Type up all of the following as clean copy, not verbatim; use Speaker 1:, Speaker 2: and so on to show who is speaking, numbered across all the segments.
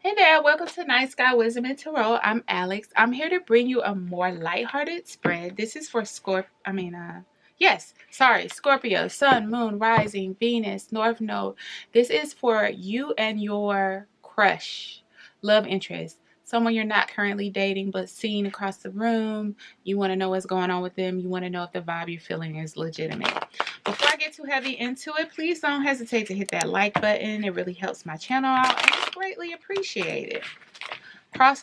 Speaker 1: Hey there, welcome to Night Sky Wisdom and Tarot. I'm Alex. I'm here to bring you a more lighthearted spread. This is for Scorpio, Sun, Moon, Rising, Venus, North Node. This is for you and your crush, love interest, someone you're not currently dating but seeing across the room. You want to know what's going on with them. You want to know if the vibe you're feeling is legitimate. Before I get too heavy into it, please don't hesitate to hit that like button. It really helps my channel out and it's greatly appreciated. Cross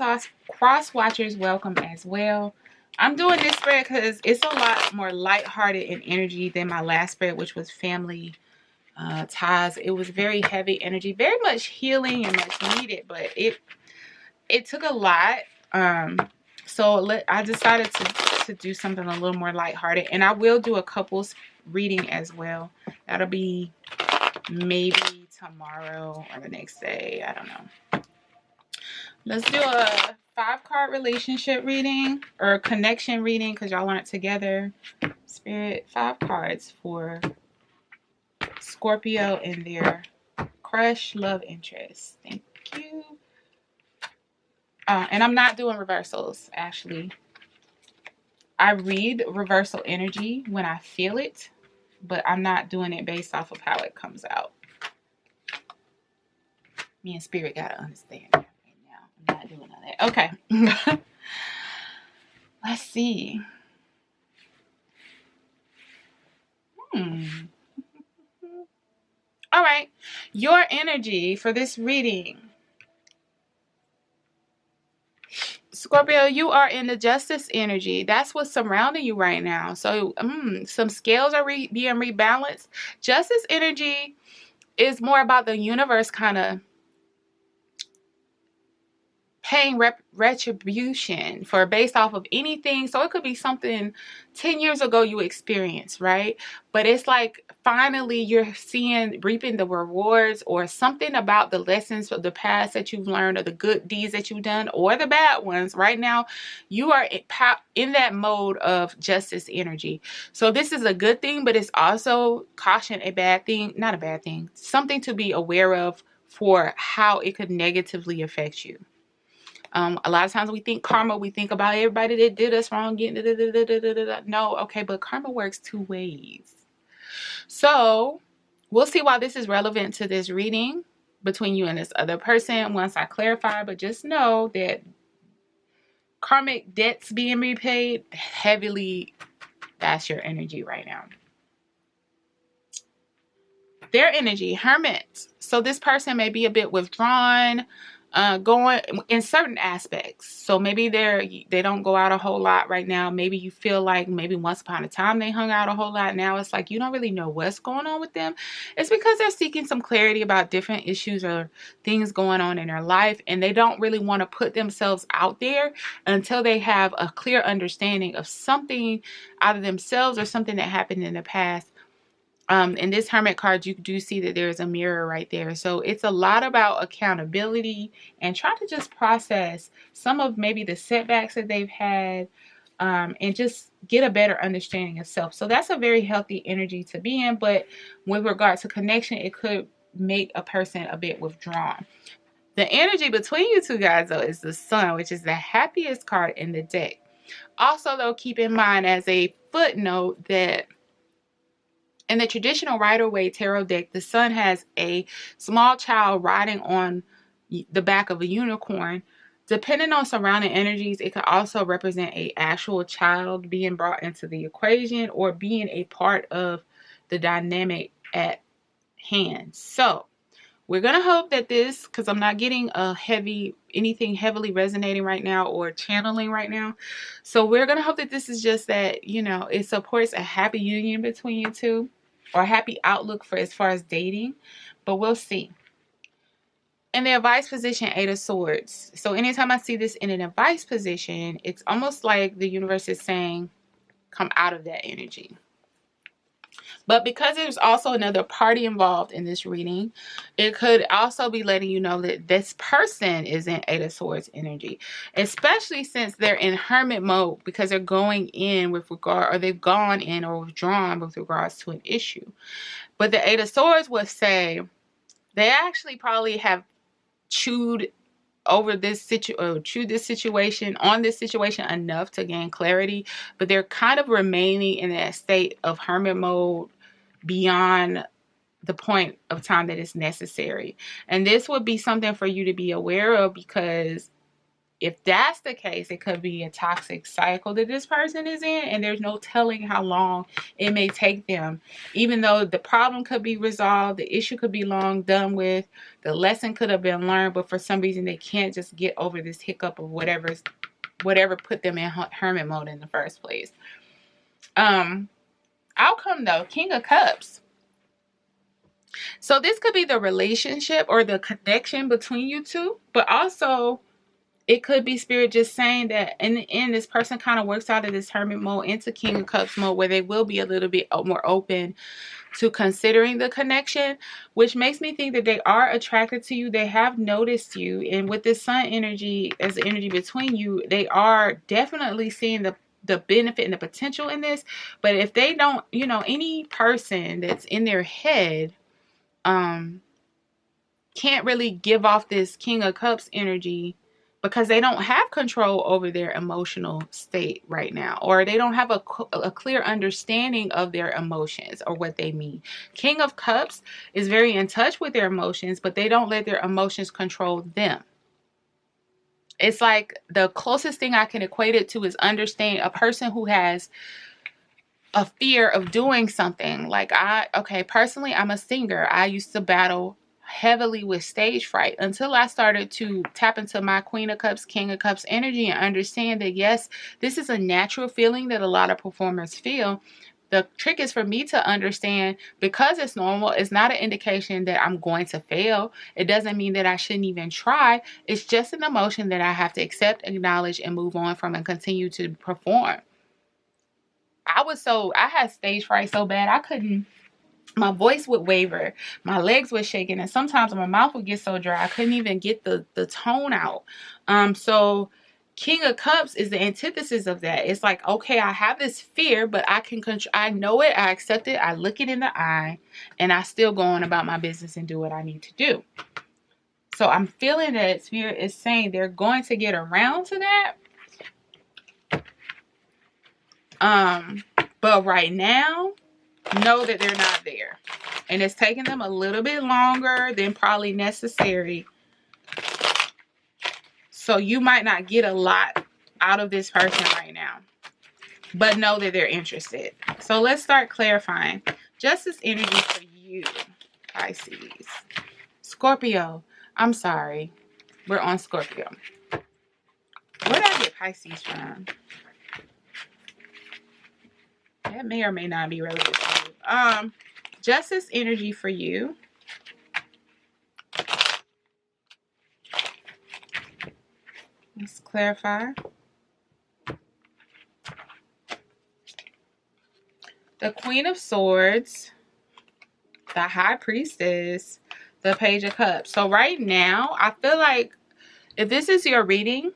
Speaker 1: watchers welcome as well. I'm doing this spread because it's a lot more lighthearted in energy than my last spread, which was family ties. It was very heavy energy, very much healing and much needed, but it took a lot. I decided to do something a little more lighthearted, and I will do a couples reading as well. That'll be maybe tomorrow or the next day. I don't know. Let's do a 5-card relationship reading or connection reading because y'all aren't together. Spirit, 5 cards for Scorpio and their crush, love interest. Thank you. And I'm not doing reversals, actually. I read reversal energy when I feel it, but I'm not doing it based off of how it comes out. Me and Spirit gotta understand that right now. I'm not doing all that. Okay. Let's see. All right. Your energy for this reading. Scorpio, you are in the justice energy. That's what's surrounding you right now. So some scales are being rebalanced. Justice energy is more about the universe kind of paying retribution for based off of anything. So it could be something 10 years ago you experienced, right? But it's like finally you're reaping the rewards, or something about the lessons of the past that you've learned, or the good deeds that you've done, or the bad ones. Right now you are in that mode of justice energy. So this is a good thing, but it's also caution, a bad thing. Not a bad thing, something to be aware of for how it could negatively affect you. A lot of times we think karma, we think about everybody that did us wrong. No, okay, but karma works 2 ways. So we'll see why this is relevant to this reading between you and this other person once I clarify. But just know that karmic debts being repaid heavily, that's your energy right now. Their energy, hermit. So this person may be a bit withdrawn, going in certain aspects. So maybe they don't go out a whole lot right now. Maybe you feel like maybe once upon a time they hung out a whole lot. Now it's like you don't really know what's going on with them. It's because they're seeking some clarity about different issues or things going on in their life, and they don't really want to put themselves out there until they have a clear understanding of something out of themselves or something that happened in the past. In this hermit card, you do see that there's a mirror right there. So it's a lot about accountability and trying to just process some of maybe the setbacks that they've had, and just get a better understanding of self. So that's a very healthy energy to be in. But with regard to connection, it could make a person a bit withdrawn. The energy between you two guys, though, is the Sun, which is the happiest card in the deck. Also, though, keep in mind as a footnote that in the traditional Rider-Waite tarot deck, the Sun has a small child riding on the back of a unicorn. Depending on surrounding energies, it could also represent an actual child being brought into the equation or being a part of the dynamic at hand. So we're going to hope that this, because I'm not getting anything heavily resonating right now or channeling right now. So we're going to hope that this is just that, it supports a happy union between you two, or a happy outlook for as far as dating. But we'll see. In the advice position, 8 of Swords. So anytime I see this in an advice position, it's almost like the universe is saying, come out of that energy. But because there's also another party involved in this reading, it could also be letting you know that this person is in 8 of Swords energy, especially since they're in hermit mode, because they're going in with regard, or they've gone in or withdrawn with regards to an issue. But the 8 of Swords would say they actually probably have chewed over this situation on this situation enough to gain clarity, but they're kind of remaining in that state of hermit mode beyond the point of time that is necessary. And this would be something for you to be aware of, because if that's the case, it could be a toxic cycle that this person is in, and there's no telling how long it may take them. Even though the problem could be resolved, the issue could be long done with, the lesson could have been learned, but for some reason they can't just get over this hiccup of whatever put them in hermit mode in the first place. Outcome though, King of Cups. So this could be the relationship or the connection between you two, but also it could be spirit just saying that in the end, this person kind of works out of this hermit mode into King of Cups mode, where they will be a little bit more open to considering the connection, which makes me think that they are attracted to you. They have noticed you. And with this sun energy as the energy between you, they are definitely seeing the benefit and the potential in this. But if they don't, any person that's in their head, can't really give off this King of Cups energy, because they don't have control over their emotional state right now, or they don't have a clear understanding of their emotions or what they mean. King of Cups is very in touch with their emotions, but they don't let their emotions control them. It's like the closest thing I can equate it to is understanding a person who has a fear of doing something. Like personally, I'm a singer. I used to battle heavily with stage fright until I started to tap into my Queen of Cups, King of Cups energy and understand that yes, this is a natural feeling that a lot of performers feel. The trick is for me to understand, because it's normal, it's not an indication that I'm going to fail. It doesn't mean that I shouldn't even try. It's just an emotion that I have to accept, acknowledge, and move on from and continue to perform. I had stage fright so bad my voice would waver, my legs were shaking, and sometimes my mouth would get so dry I couldn't even get the tone out. So King of Cups is the antithesis of that. It's like, okay, I have this fear, but I can control. I know it, I accept it, I look it in the eye, and I still go on about my business and do what I need to do. So I'm feeling that Spirit is saying they're going to get around to that. But right now, know that they're not there. And it's taking them a little bit longer than probably necessary. So you might not get a lot out of this person right now. But know that they're interested. So let's start clarifying. Justice energy for you, Pisces. Scorpio. I'm sorry. We're on Scorpio. Where did I get Pisces from? That may or may not be relevant to you. Justice energy for you. Let's clarify. The Queen of Swords, the High Priestess, the Page of Cups. So right now, I feel like if this is your reading,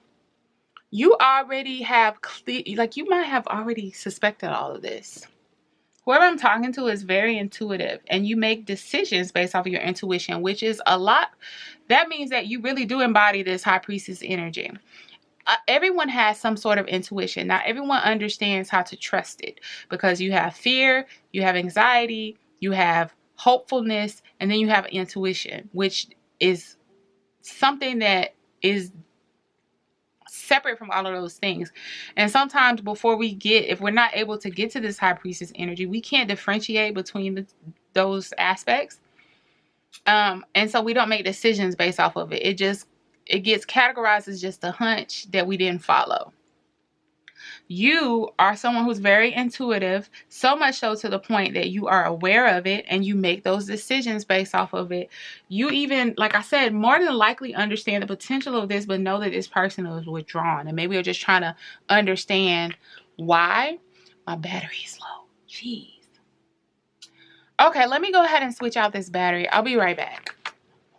Speaker 1: you already have you might have already suspected all of this. Whoever I'm talking to is very intuitive, and you make decisions based off of your intuition, which is a lot. That means that you really do embody this High Priestess energy. Everyone has some sort of intuition. Not everyone understands how to trust it, because you have fear, you have anxiety, you have hopefulness, and then you have intuition, which is something that is separate from all of those things. And sometimes if we're not able to get to this High Priestess energy, we can't differentiate between those aspects. And so we don't make decisions based off of it. It gets categorized as just a hunch that we didn't follow. You are someone who's very intuitive, so much so to the point that you are aware of it and you make those decisions based off of it. You even, like I said, more than likely understand the potential of this, but know that this person is withdrawn, and maybe you're just trying to understand why. My battery is low. Jeez. Okay, let me go ahead and switch out this battery. I'll be right back.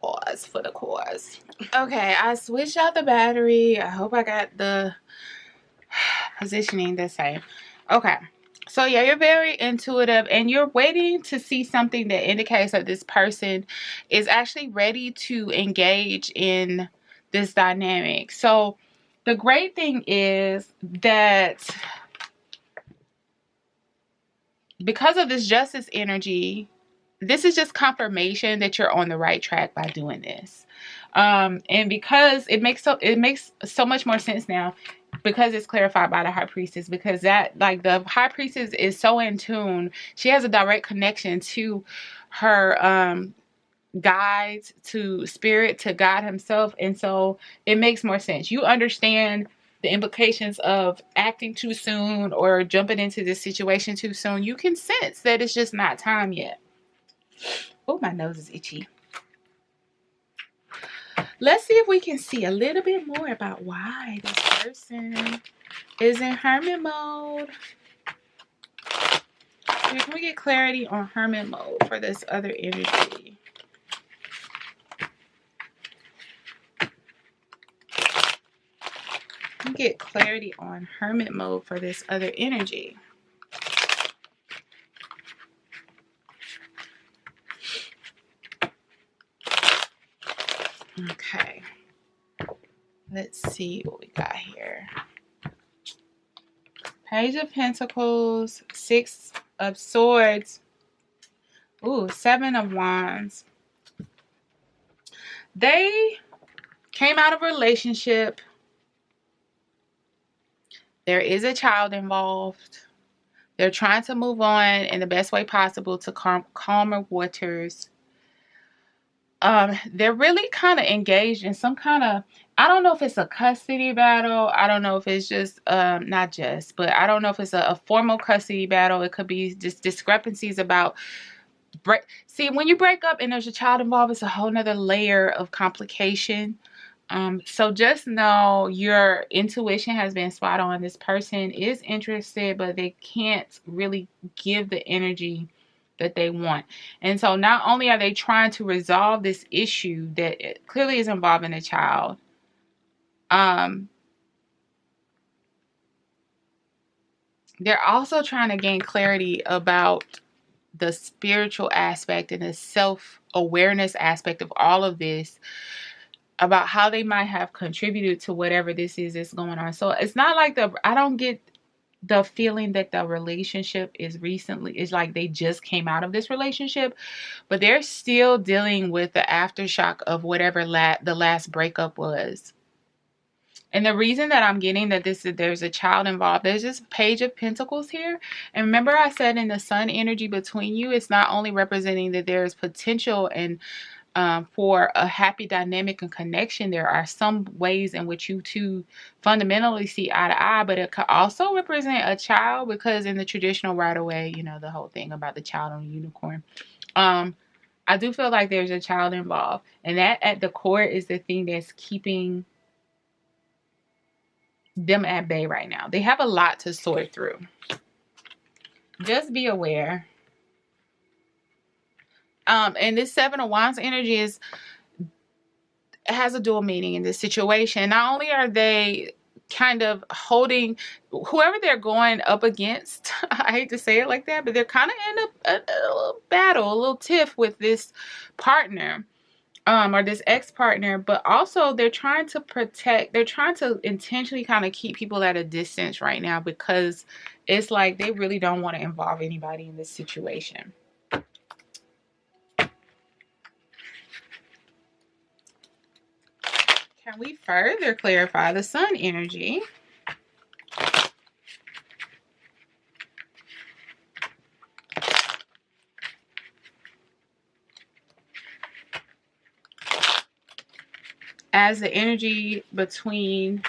Speaker 1: Pause for the cause. Okay, I switched out the battery. I hope I got the positioning the same. Okay, so yeah, you're very intuitive, and you're waiting to see something that indicates that this person is actually ready to engage in this dynamic. So the great thing is that because of this justice energy, this is just confirmation that you're on the right track by doing this. And because it makes so much more sense now, because it's clarified by the high priestess, because that, like, the high priestess is so in tune. She has a direct connection to her guides, to spirit, to God himself. And so it makes more sense. You understand the implications of acting too soon or jumping into this situation too soon. You can sense that it's just not time yet. Oh, my nose is itchy. Let's see if we can see a little bit more about why this person is in hermit mode. Can we get clarity on hermit mode for this other energy? Can we get clarity on hermit mode for this other energy? Okay. Let's see what we got here. Page of Pentacles, 6 of Swords. Ooh, 7 of Wands. They came out of a relationship. There is a child involved. They're trying to move on in the best way possible to calmer waters. They're really kind of engaged in some kind of, I don't know if it's a custody battle. I don't know if it's just, not just, but I don't know if it's a formal custody battle. It could be just discrepancies about see, when you break up and there's a child involved, it's a whole nother layer of complication. So just know your intuition has been spot on. This person is interested, but they can't really give the energy that they want. And so not only are they trying to resolve this issue that clearly is involving a child, they're also trying to gain clarity about the spiritual aspect and the self-awareness aspect of all of this, about how they might have contributed to whatever this is that's going on. So it's not like I don't get the feeling that the relationship is like they just came out of this relationship, but they're still dealing with the aftershock of whatever the last breakup was. And the reason that I'm getting that there's a child involved, there's this Page of Pentacles here. And remember I said in the sun energy between you, it's not only representing that there's potential and for a happy dynamic and connection. There are some ways in which you two fundamentally see eye to eye, but it could also represent a child, because in the traditional right away, you know, the whole thing about the child on the unicorn. I do feel like there's a child involved, and that at the core is the thing that's keeping them at bay right now. They have a lot to sort through. Just be aware. And this 7 of Wands energy has a dual meaning in this situation. Not only are they kind of holding whoever they're going up against, I hate to say it like that, but they're kind of in a little battle, a little tiff with this partner, or this ex-partner, but also they're trying to intentionally kind of keep people at a distance right now, because it's like they really don't want to involve anybody in this situation. Can we further clarify the sun energy? As the energy between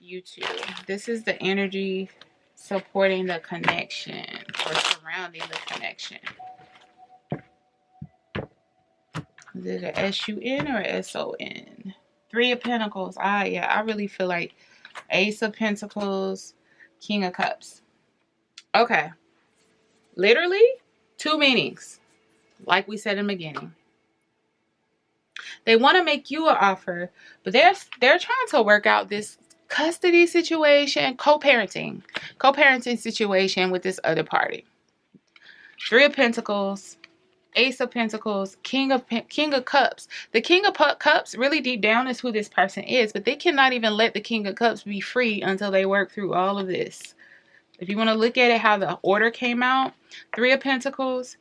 Speaker 1: you two. This is the energy supporting the connection or surrounding the connection. Is it a S-U-N or S-O-N? 3 of Pentacles. Yeah, I really feel like Ace of Pentacles, King of Cups. Okay. Literally, 2 meanings. Like we said in the beginning. They want to make you an offer, but they're trying to work out this custody situation, co-parenting situation with this other party. 3 of Pentacles. Ace of Pentacles, King of Cups. The King of Cups, really deep down, is who this person is, but they cannot even let the King of Cups be free until they work through all of this. If you want to look at it, how the order came out, Three of Pentacles,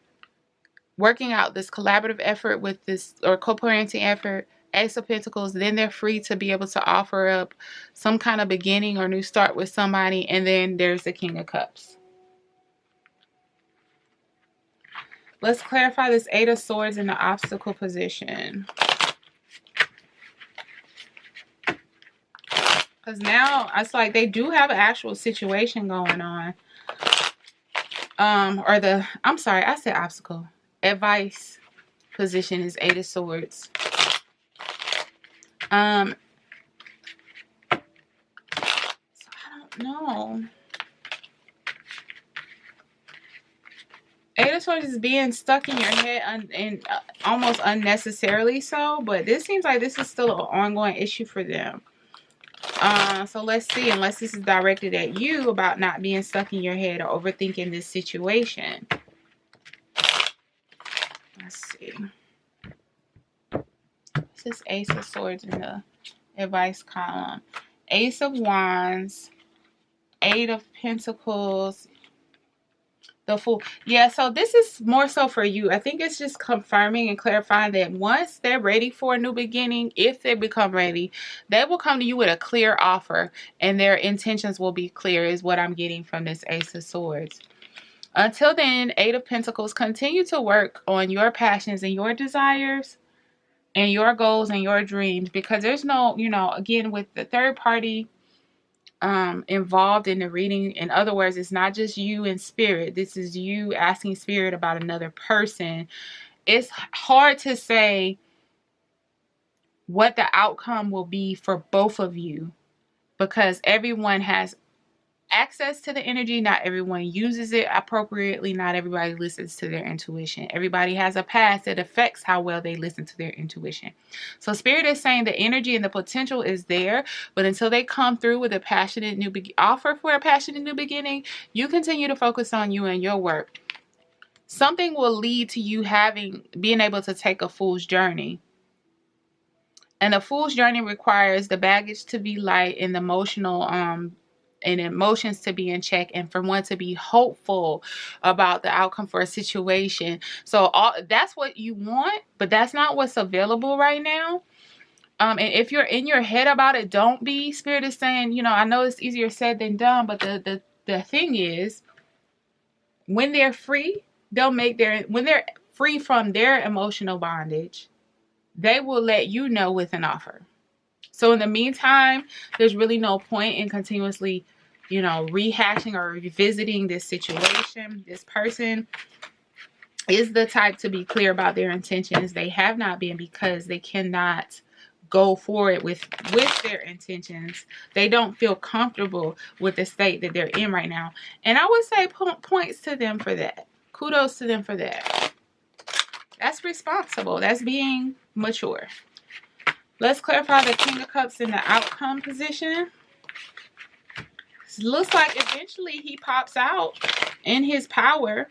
Speaker 1: working out this collaborative effort with this, or co-parenting effort, Ace of Pentacles, then they're free to be able to offer up some kind of beginning or new start with somebody, and then there's the King of Cups. Let's clarify this Eight of Swords in the obstacle position. Because now it's like they do have an actual situation going on. I'm sorry, I said obstacle. Advice position is Eight of Swords. So I don't know. Eight of Swords is being stuck in your head and almost unnecessarily so, but this seems like this is still an ongoing issue for them. So let's see, unless this is directed at you about not being stuck in your head or overthinking this situation. Let's see. This is Ace of Swords in the advice column. Ace of Wands, Eight of Pentacles, the Fool. Yeah, so this is more so for you. I think it's just confirming and clarifying that once they're ready for a new beginning, if they become ready, they will come to you with a clear offer and their intentions will be clear, is what I'm getting from this Ace of Swords. Until then, Eight of Pentacles, continue to work on your passions and your desires and your goals and your dreams, because there's no, again, with the third party involved in the reading. In other words, it's not just you and spirit. This is you asking spirit about another person. It's hard to say what the outcome will be for both of you, because everyone has access to the energy. Not everyone uses it appropriately. Not everybody listens to their intuition. Everybody has a past that affects how well they listen to their intuition. So spirit is saying the energy and the potential is there, but until they come through with a passionate new offer for a passionate new beginning, you continue to focus on you and your work. Something will lead to you being able to take a fool's journey. And a fool's journey requires the baggage to be light and the emotions to be in check, and for one to be hopeful about the outcome for a situation. So that's what you want, but that's not what's available right now. And if you're in your head about it, don't be. Spirit is saying, I know it's easier said than done, but the thing is, when they're free, when they're free from their emotional bondage, they will let you know with an offer. So in the meantime, there's really no point in continuously, rehashing or revisiting this situation. This person is the type to be clear about their intentions. They have not been, because they cannot go forward with their intentions. They don't feel comfortable with the state that they're in right now. And I would say points to them for that. Kudos to them for that. That's responsible. That's being mature. Let's clarify the King of Cups in the outcome position. It looks like eventually he pops out in his power.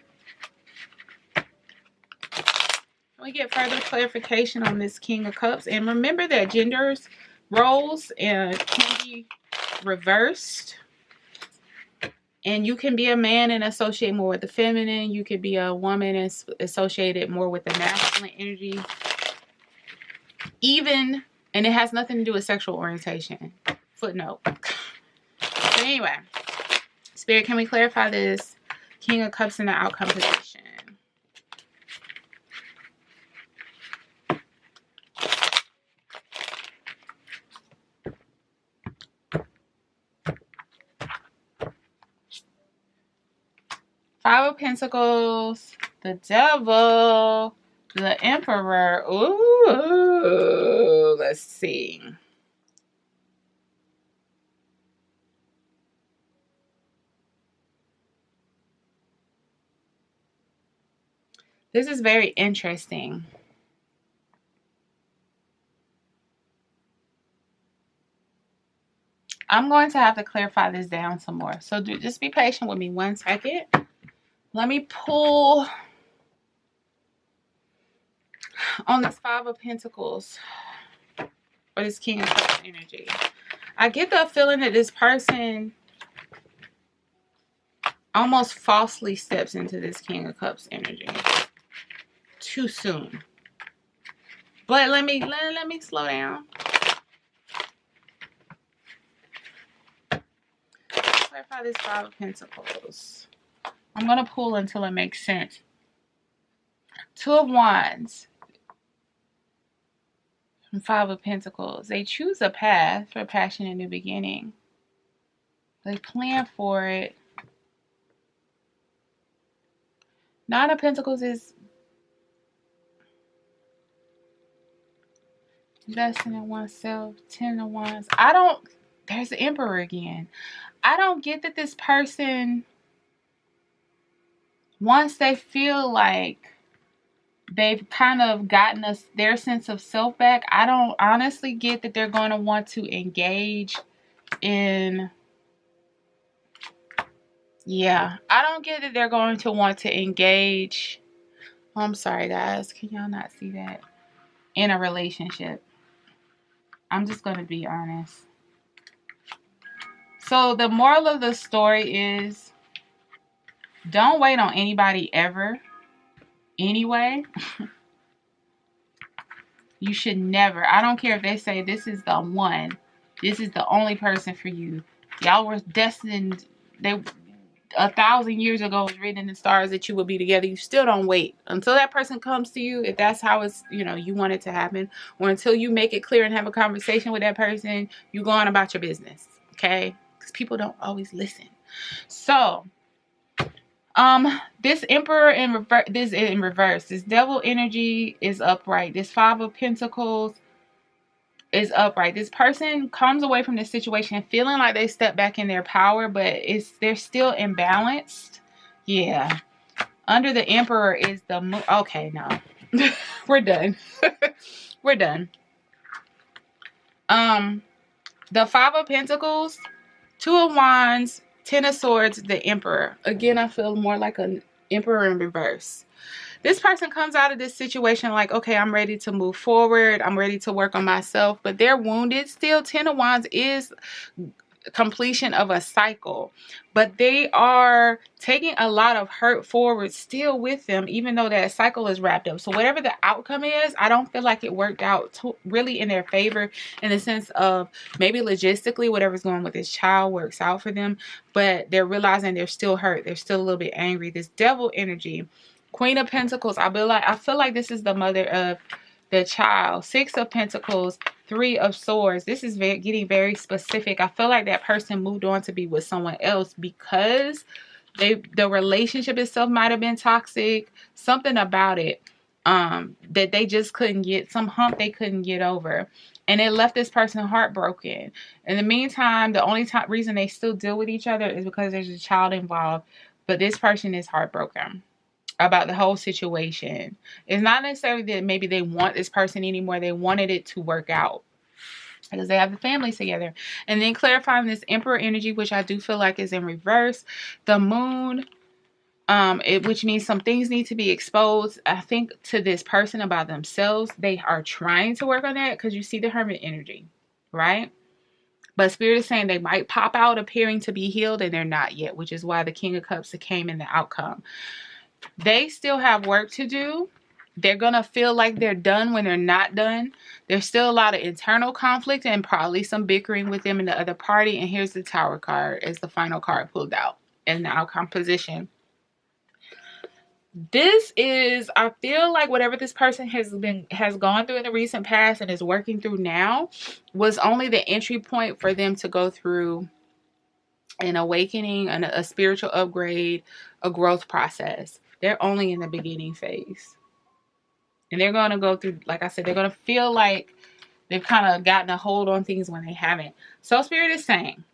Speaker 1: We get further clarification on this King of Cups. And remember that genders, roles can be reversed. And you can be a man and associate more with the feminine. You could be a woman and associate it more with the masculine energy. And it has nothing to do with sexual orientation. Footnote. But anyway, Spirit, can we clarify this King of Cups in the outcome position? Five of Pentacles, the Devil, the Emperor. Ooh, let's see. This is very interesting. I'm going to have to clarify this down some more. So just be patient with me 1 second. Let me pull On this Five of Pentacles, or this King of Cups energy, I get the feeling that this person almost falsely steps into this King of Cups energy too soon. But let me slow down. Clarify this Five of Pentacles. I'm going to pull until it makes sense. Two of Wands and Five of Pentacles. They choose a path for passion and new beginning. They plan for it. Nine of Pentacles is investing in oneself. 10 of Wands. There's the Emperor again. I don't get that this person, once they feel like they've kind of gotten their sense of self back, I don't honestly get that they're going to want to engage in, I don't get that they're going to want to engage, I'm sorry guys, can y'all not see that, in a relationship. I'm just going to be honest. So the moral of the story is, don't wait on anybody ever. Anyway, you should never. I don't care if they say this is the one. This is the only person for you. Y'all were destined. 1,000 years ago was written in the stars that you would be together. You still don't wait until that person comes to you. If that's how it's, you want it to happen, or until you make it clear and have a conversation with that person, you go on about your business. Okay? Because people don't always listen. So, this Emperor in reverse. This Devil energy is upright. This Five of Pentacles is upright. This person comes away from this situation feeling like they step back in their power, but they're still imbalanced. Yeah. Under the Emperor is the moon. Okay, no. We're done. We're done. The Five of Pentacles, Two of Wands, 10 of Swords, the Emperor. Again, I feel more like an Emperor in reverse. This person comes out of this situation like, okay, I'm ready to move forward. I'm ready to work on myself. But they're wounded still. 10 of Wands is completion of a cycle. But they are taking a lot of hurt forward still with them, even though that cycle is wrapped up. So whatever the outcome is, I don't feel like it worked out really in their favor, in the sense of maybe logistically whatever's going with this child works out for them. But they're realizing they're still hurt. They're still a little bit angry. This Devil energy. Queen of Pentacles, I feel like this is the mother of the child. Six of Pentacles, Three of Swords. This is getting very specific. I feel like that person moved on to be with someone else because the relationship itself might have been toxic. Something about it that they just couldn't get, some hump they couldn't get over. And it left this person heartbroken. In the meantime, the only reason they still deal with each other is because there's a child involved. But this person is heartbroken about the whole situation. It's not necessarily that maybe they want this person anymore. They wanted it to work out because they have the families together. And then clarifying this Emperor energy, which I do feel like is in reverse. The Moon, which means some things need to be exposed, I think, to this person about themselves. They are trying to work on that because you see the Hermit energy, right? But Spirit is saying they might pop out appearing to be healed and they're not yet, which is why the King of Cups came in the outcome. They still have work to do. They're going to feel like they're done when they're not done. There's still a lot of internal conflict and probably some bickering with them and the other party. And here's the Tower card as the final card pulled out in the outcome position. This is, I feel like whatever this person has gone through in the recent past and is working through now was only the entry point for them to go through an awakening, a spiritual upgrade, a growth process. They're only in the beginning phase. And they're going to go through, like I said, they're going to feel like they've kind of gotten a hold on things when they haven't. So Spirit is saying,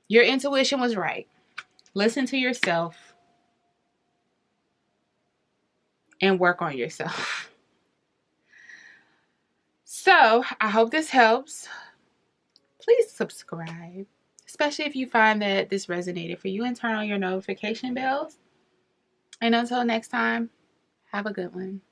Speaker 1: your intuition was right. Listen to yourself and work on yourself. So I hope this helps. Please subscribe, especially if you find that this resonated for you, and turn on your notification bells. And until next time, have a good one.